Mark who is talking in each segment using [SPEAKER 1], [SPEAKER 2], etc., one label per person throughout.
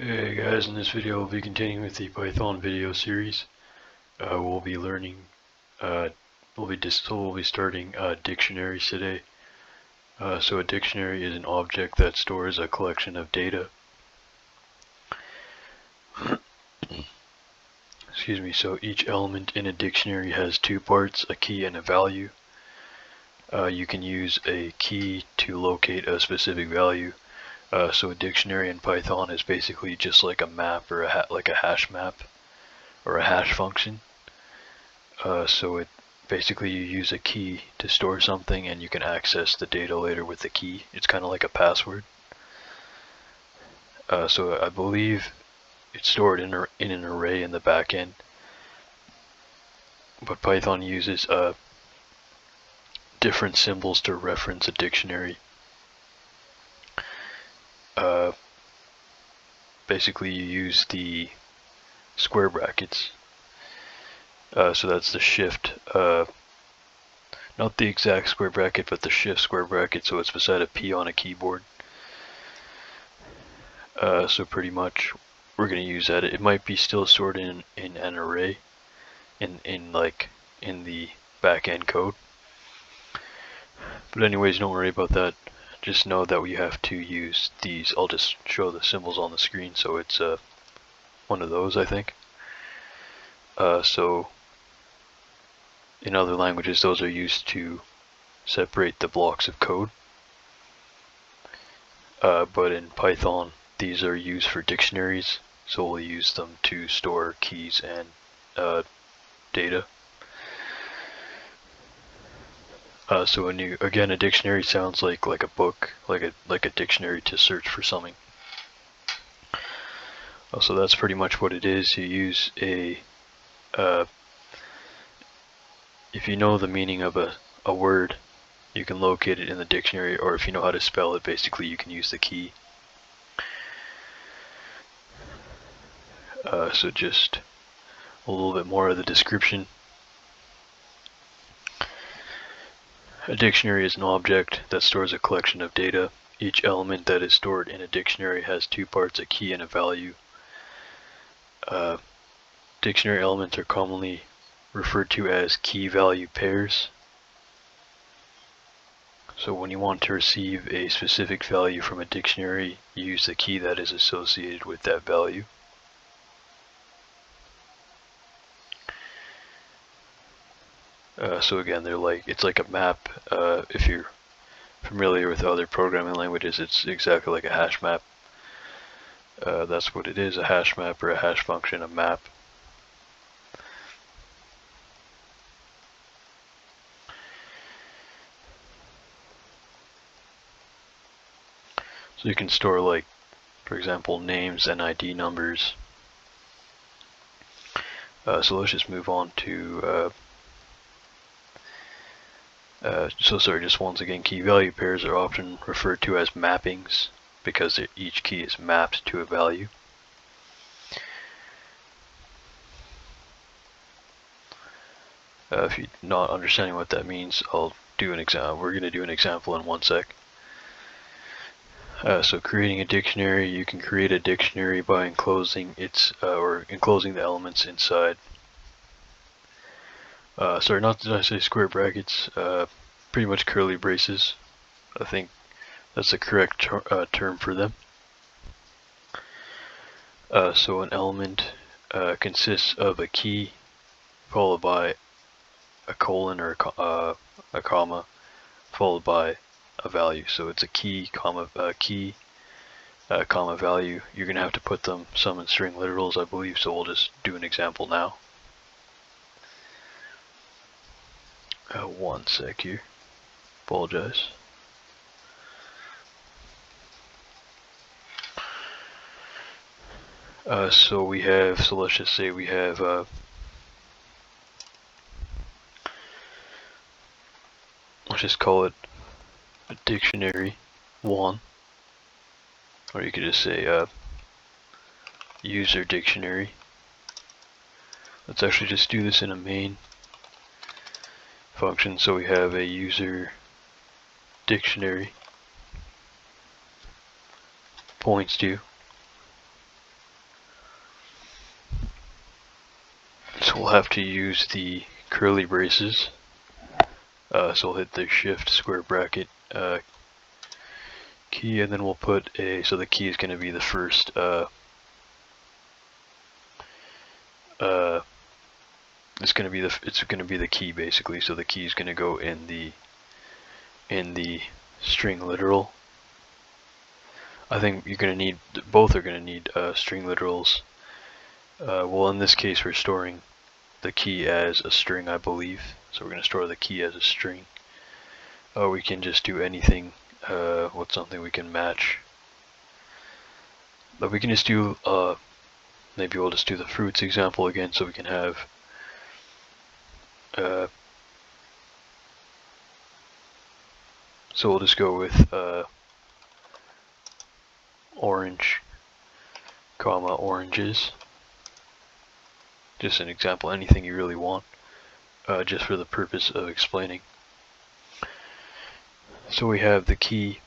[SPEAKER 1] Hey guys, in this video we'll be continuing with the Python video series. We'll be learning, we'll be starting dictionaries today. So a dictionary is an object that stores a collection of data. Excuse me, so each element in a dictionary has two parts, a key and a value. You can use a key to locate a specific value. So a dictionary in Python is basically just like a map or like a hash map or a hash function. So it basically you use a key to store something and you can access the data later with the key. It's kind of like a password. So I believe it's stored in an array in the back end. But Python uses different symbols to reference a dictionary. Basically you use the square brackets. So that's the shift, not the exact square bracket, but the shift square bracket, so it's beside a P on a keyboard. So pretty much we're going to use that. It might be still stored in an array in the back end code. But anyways, don't worry about that. Just know that we have to use these. I'll just show the symbols on the screen. So it's one of those, I think. So in other languages, those are used to separate the blocks of code. But in Python, these are used for dictionaries. So we'll use them to store keys and data. So a dictionary sounds like a book, like a dictionary to search for something. So that's pretty much what it is. You use a if you know the meaning of a word, you can locate it in the dictionary, or if you know how to spell it, basically you can use the key. So just a little bit more of the description. A dictionary is an object that stores a collection of data. Each element that is stored in a dictionary has two parts, a key and a value. Dictionary elements are commonly referred to as key-value pairs. So when you want to receive a specific value from a dictionary, you use the key that is associated with that value. So again, it's like a map. If you're familiar with other programming languages, it's exactly like a hash map. That's what it is, a hash map or a hash function, a map. So you can store, like, for example, names and ID numbers. So let's just move on to just once again, key value pairs are often referred to as mappings because each key is mapped to a value. If you're not understanding what that means, I'll do an example. We're going to do an example in 1 sec. So creating a dictionary, you can create a dictionary by enclosing enclosing the elements inside. Sorry, not did I say square brackets? Pretty much curly braces. I think that's the correct term for them. So an element consists of a key followed by a colon or a comma followed by a value. So it's a key, comma value. You're gonna have to put them some in string literals, I believe. So we'll just do an example now. 1 sec here. Apologize. So let's just say we have let's just call it a dictionary 1, or you could just say user dictionary. Let's actually just do this in a main function. So we have a user dictionary points to So we'll have to use the curly braces. So we'll hit the shift square bracket key, and then we'll put a, so the key is going to be the first it's going to be the key basically. So the key is going to go in the string literal. I think you're going to need, both are going to need string literals. Well, in this case we're storing the key as a string, I believe. So we're going to store the key as a string. We can just do anything. What's something we can match? But we can just do, maybe we'll just do the fruits example again, so we can have so we'll just go with orange, comma, oranges. Just an example, anything you really want, just for the purpose of explaining. So we have the key,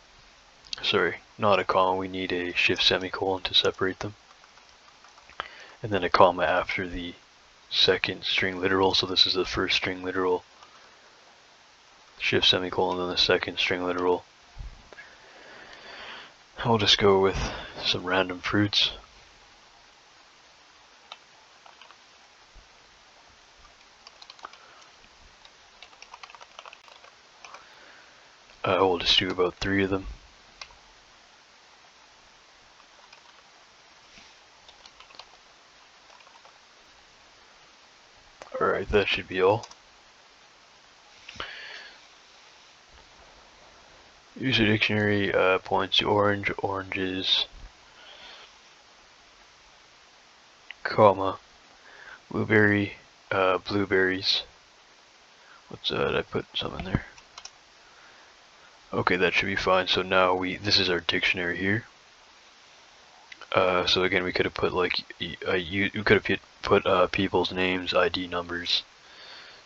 [SPEAKER 1] sorry, not a comma, we need a shift semicolon to separate them. And then a comma after the second string literal, so this is the first string literal, shift semicolon, then the second string literal. I'll just go with some random fruits. We'll just do about 3 of them. Alright, that should be all. User dictionary points to orange, oranges, comma, blueberry, blueberries. What's did I put some in there? Okay, that should be fine. So now this is our dictionary here. So again, we could have put like you could have put people's names, ID numbers,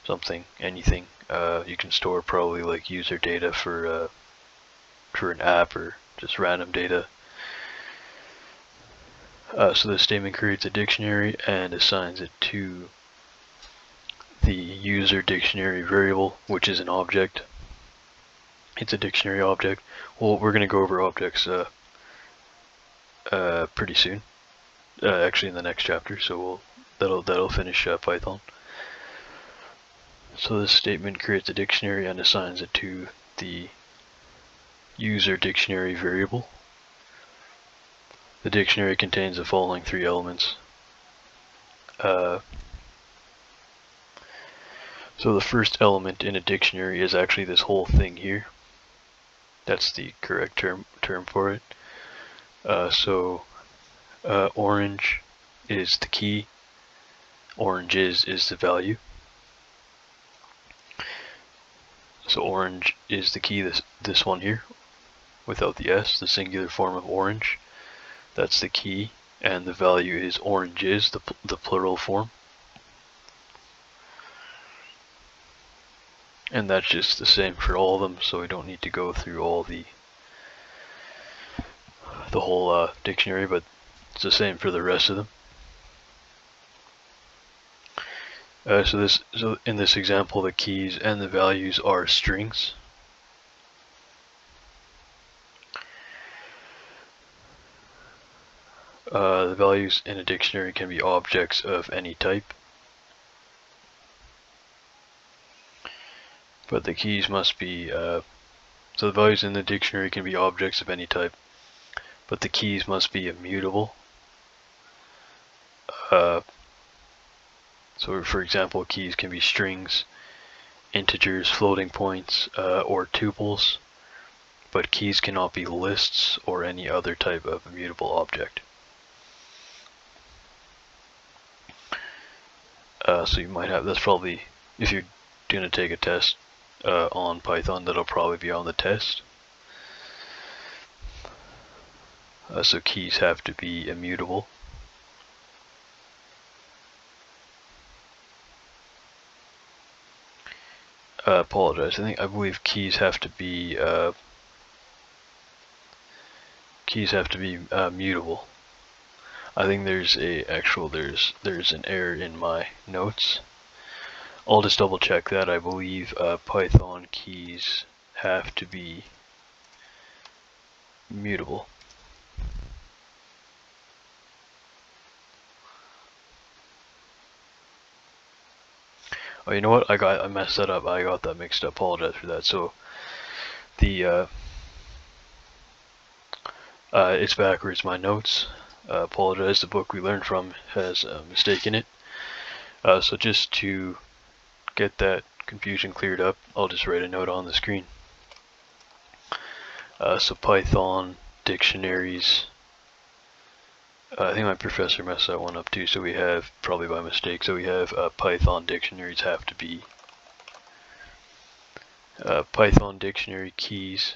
[SPEAKER 1] something, anything. You can store probably like user data for an app or just random data. So this statement creates a dictionary and assigns it to the user dictionary variable, which is an object. It's a dictionary object. Well, we're going to go over objects pretty soon. Actually, in the next chapter. So that'll finish Python. So this statement creates a dictionary and assigns it to the user dictionary variable. The dictionary contains the following 3 elements. So the first element in a dictionary is actually this whole thing here. That's the correct term for it. Orange is the key. Oranges is the value. So orange is the key, this one here, without the S, the singular form of orange. That's the key, and the value is oranges, the plural form. And that's just the same for all of them, so we don't need to go through all the whole dictionary, but it's the same for the rest of them. So in this example, the keys and the values are strings. The values in a dictionary can be objects of any type, but the keys must be, so the values in the dictionary can be objects of any type, but the keys must be immutable. So for example, keys can be strings, integers, floating points, or tuples, but keys cannot be lists or any other type of immutable object. So you might have, that's probably, if you're going to take a test on Python, that'll probably be on the test. So keys have to be immutable. Apologize. I believe keys have to be mutable. I think there's an error in my notes. I'll just double check that. I believe Python keys have to be mutable. Oh, you know what? I messed that up. I got that mixed up. Apologize for that. So the it's backwards. My notes. Apologize. The book we learned from has a mistake in it. So just to get that confusion cleared up, I'll just write a note on the screen. So Python dictionaries. I think my professor messed that one up too. So we have, probably by mistake, so we have Python dictionaries have to be Python dictionary keys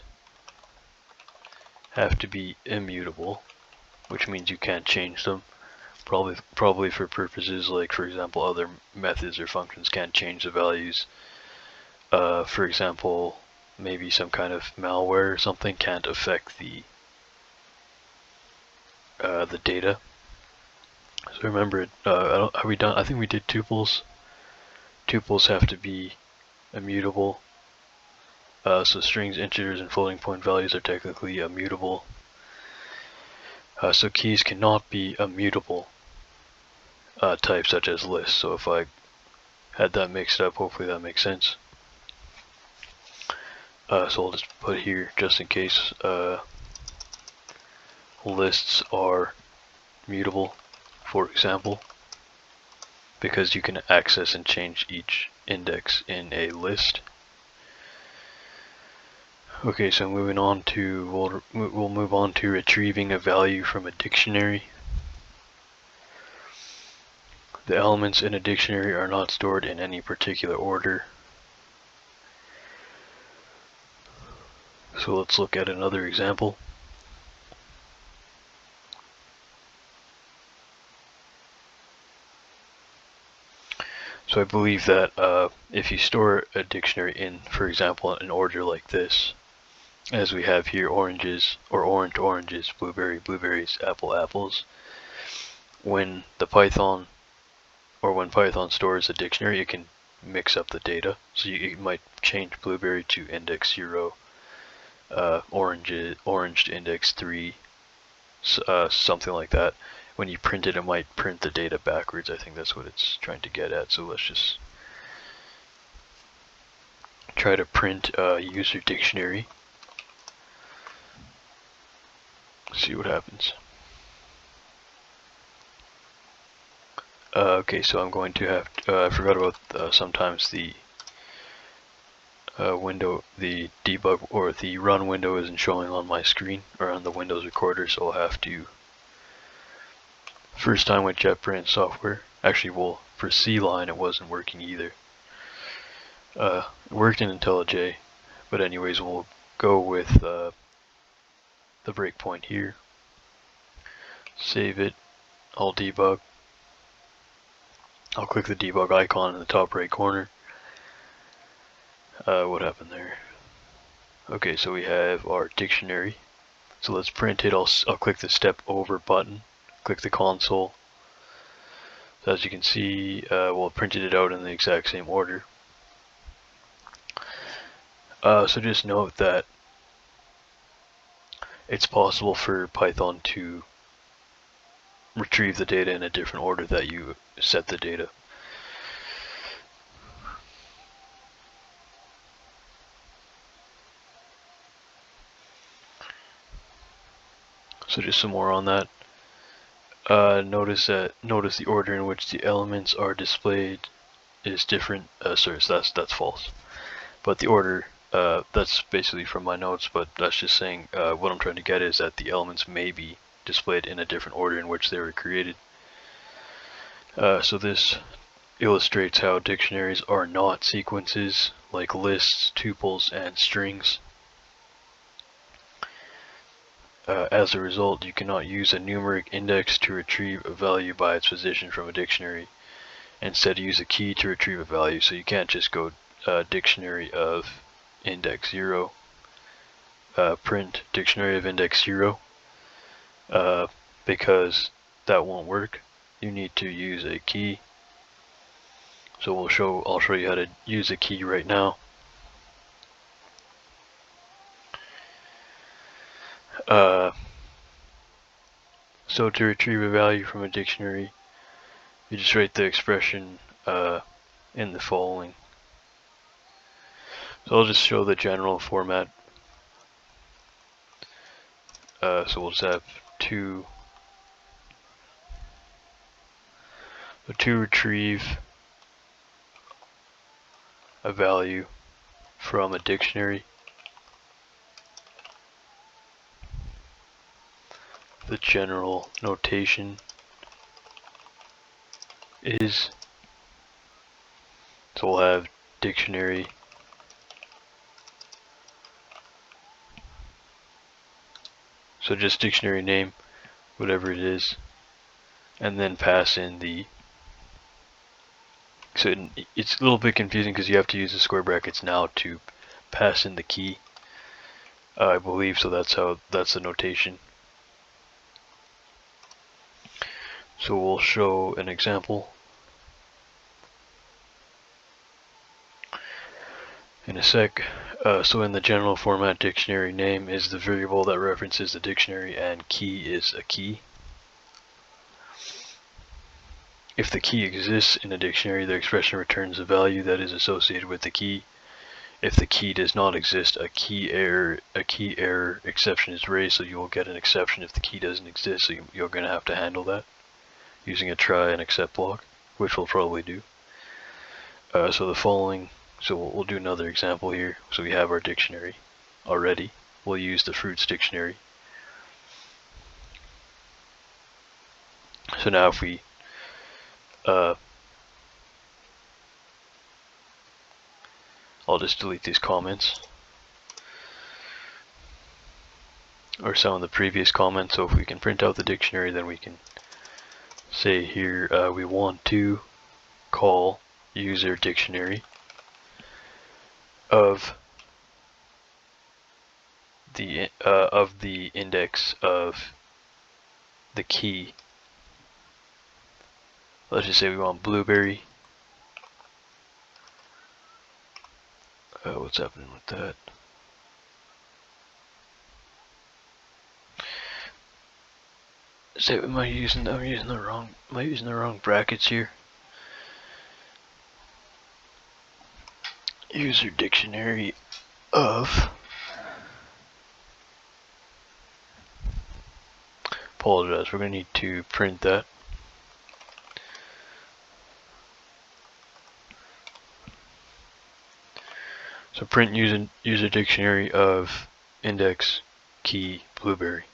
[SPEAKER 1] have to be immutable, which means you can't change them. Probably for purposes like, for example, other methods or functions can't change the values. For example, maybe some kind of malware or something can't affect the data. So remember, are we done? I think we did tuples. Tuples have to be immutable. So strings, integers, and floating point values are technically immutable. So keys cannot be immutable types such as lists. So if I had that mixed up, hopefully that makes sense. So I'll just put here, just in case, lists are mutable, for example, because you can access and change each index in a list. Okay, so moving on to, we'll move on to retrieving a value from a dictionary. The elements in a dictionary are not stored in any particular order. So let's look at another example. So I believe that if you store a dictionary in, for example, an order like this, as we have here, oranges, or orange oranges, blueberry blueberries, apple apples, when Python stores a dictionary, it can mix up the data. So you might change blueberry to index 0, orange to index 3, something like that. When you print it, it might print the data backwards. I think that's what it's trying to get at. So let's just try to print a user dictionary. See what happens. Okay, so I'm going to have I forgot about sometimes the window, the debug or the run window isn't showing on my screen or on the Windows recorder, so I'll have to, first time with JetBrains software, actually, well, for C-line it wasn't working either. It worked in IntelliJ, but anyways, we'll go with the breakpoint here. Save it. I'll debug. I'll click the debug icon in the top right corner. What happened there? Okay, so we have our dictionary. So let's print it. I'll click the step over button. Click the console. So as you can see, we'll printed it out in the exact same order. So just note that it's possible for Python to retrieve the data in a different order that you set the data. So just some more on that. Notice the order in which the elements are displayed is different. Sorry, so that's false. But the order, that's basically from my notes, but that's just saying what I'm trying to get is that the elements may be displayed in a different order in which they were created. So this illustrates how dictionaries are not sequences like lists, tuples, and strings. As a result, you cannot use a numeric index to retrieve a value by its position from a dictionary. Instead, use a key to retrieve a value. So you can't just go dictionary of index 0, print dictionary of index 0, because that won't work. You need to use a key. So I'll show you how to use a key right now. So to retrieve a value from a dictionary, you just write the expression in the following. So I'll just show the general format. So we'll just have to retrieve a value from a dictionary. The general notation is, so we'll have dictionary so just dictionary name, whatever it is, and then pass in the, so it's a little bit confusing because you have to use the square brackets now to pass in the key, I believe, so that's the notation. So we'll show an example in a sec. So in the general format, dictionary name is the variable that references the dictionary, and key is a key. If the key exists in a dictionary, the expression returns a value that is associated with the key. If the key does not exist, a key error exception is raised, so you will get an exception if the key doesn't exist, so you're going to have to handle that using a try and except block, which we'll probably do. So the following, so we'll do another example here. So we have our dictionary already. We'll use the fruits dictionary. So now if we I'll just delete these comments, or some of the previous comments. So if we can print out the dictionary, then we can say here we want to call user dictionary of the index of the key. Let's just say we want blueberry. What's happening with that? Say, am I using the wrong brackets here? User dictionary of, apologize, we're going to need to print that. So print user dictionary of index key blueberry.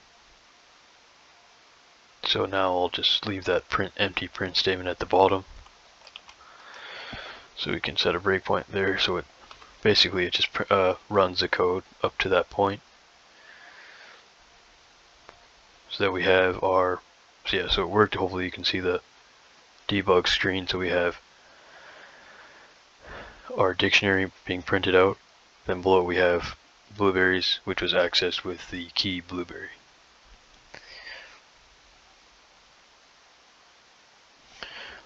[SPEAKER 1] So now I'll just leave that empty print statement at the bottom. So we can set a breakpoint there, so it basically just runs the code up to that point. So that we have our, so yeah, so it worked. Hopefully you can see the debug screen. So we have our dictionary being printed out. Then below we have blueberries, which was accessed with the key blueberry.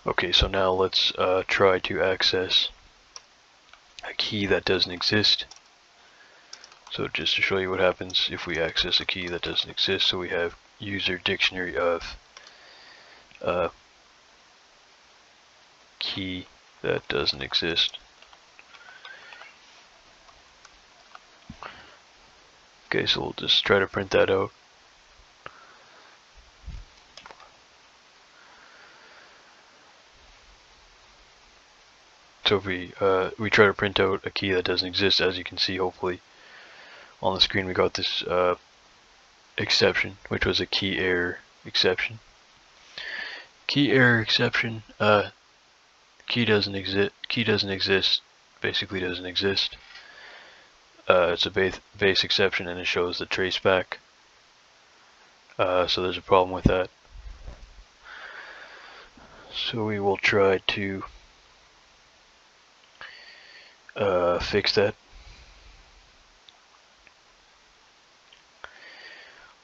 [SPEAKER 1] Okay, so now let's try to access a key that doesn't exist. So just to show you what happens if we access a key that doesn't exist, so we have user dictionary of key that doesn't exist. Okay, so we'll just try to print that out. So if we try to print out a key that doesn't exist, as you can see, hopefully on the screen we got this exception, which was a key error exception. Key error exception. Key doesn't exist. Basically doesn't exist. It's a base exception, and it shows the traceback. So there's a problem with that. So we will try to fix that.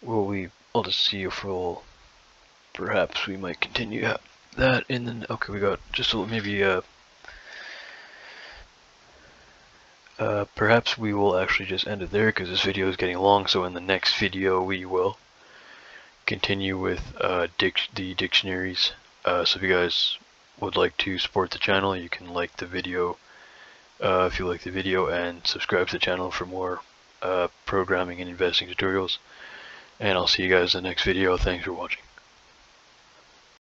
[SPEAKER 1] I'll just see if we'll perhaps we might continue that in the, okay, we got just a, maybe perhaps we will actually just end it there because this video is getting long. So in the next video we will continue with the dictionaries. So if you guys would like to support the channel, you can like the video if you like the video, and subscribe to the channel for more programming and investing tutorials. And I'll see you guys in the next video. Thanks for watching.